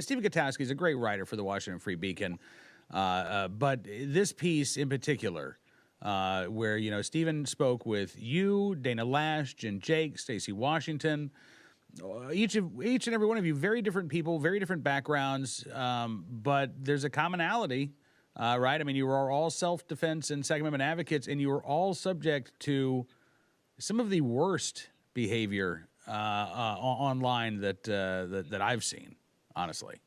Stephen Gutowski is a great writer for the Washington Free Beacon, but this piece in particular, where Stephen spoke with you, Dana Lash, Jen Jake, Stacey Washington, each and every one of you, very different people, very different backgrounds, but there's a commonality, right? I mean, you are all self-defense and Second Amendment advocates, and you are all subject to some of the worst behavior online that I've seen, honestly.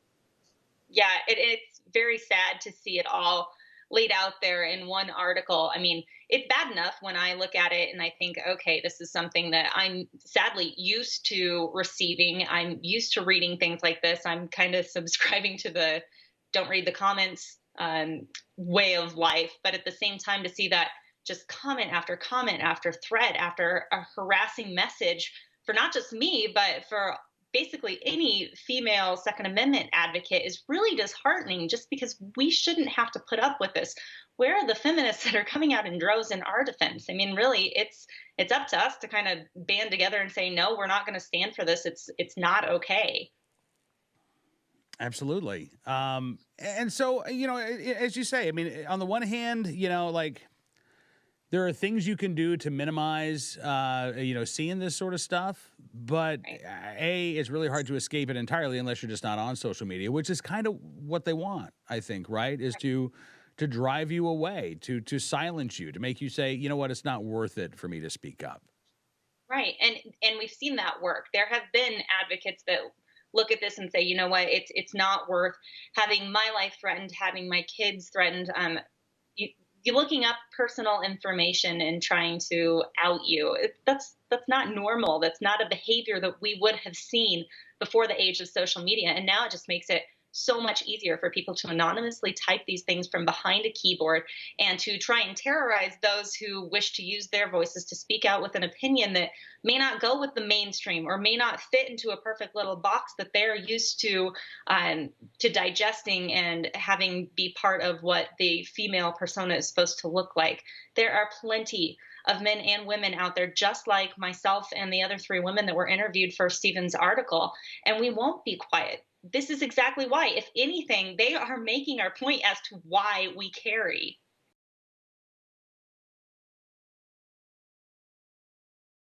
Yeah, it's very sad to see it all laid out there in one article. I mean, it's bad enough when I look at it and I think, okay, this is something that I'm sadly used to receiving. I'm used to reading things like this. I'm kind of subscribing to the don't read the comments way of life. But at the same time, to see that just comment after thread after a harassing message for not just me, but for basically any female Second Amendment advocate is really disheartening, just because we shouldn't have to put up with this. Where are the feminists that are coming out in droves in our defense? I mean, really, it's up to us to kind of band together and say, no, we're not going to stand for this. It's not okay. Absolutely. And so, as you say, I mean, on the one hand, like, there are things you can do to minimize, seeing this sort of stuff. But A, it's really hard to escape it entirely unless you're just not on social media, which is kind of what they want, I think, right? Is to drive you away, to silence you, to make you say, you know what, it's not worth it for me to speak up. Right. And we've seen that work. There have been advocates that look at this and say, you know what, it's not worth having my life threatened, having my kids threatened. You're looking up personal information and trying to out you. That's not normal. That's not a behavior that we would have seen before the age of social media. And now it just makes it so much easier for people to anonymously type these things from behind a keyboard and to try and terrorize those who wish to use their voices to speak out with an opinion that may not go with the mainstream or may not fit into a perfect little box that they're used to digesting and having be part of what the female persona is supposed to look like. There are plenty of men and women out there, just like myself and the other 3 women that were interviewed for Stephen's article, and we won't be quiet. This is exactly why. If anything, they are making our point as to why we carry.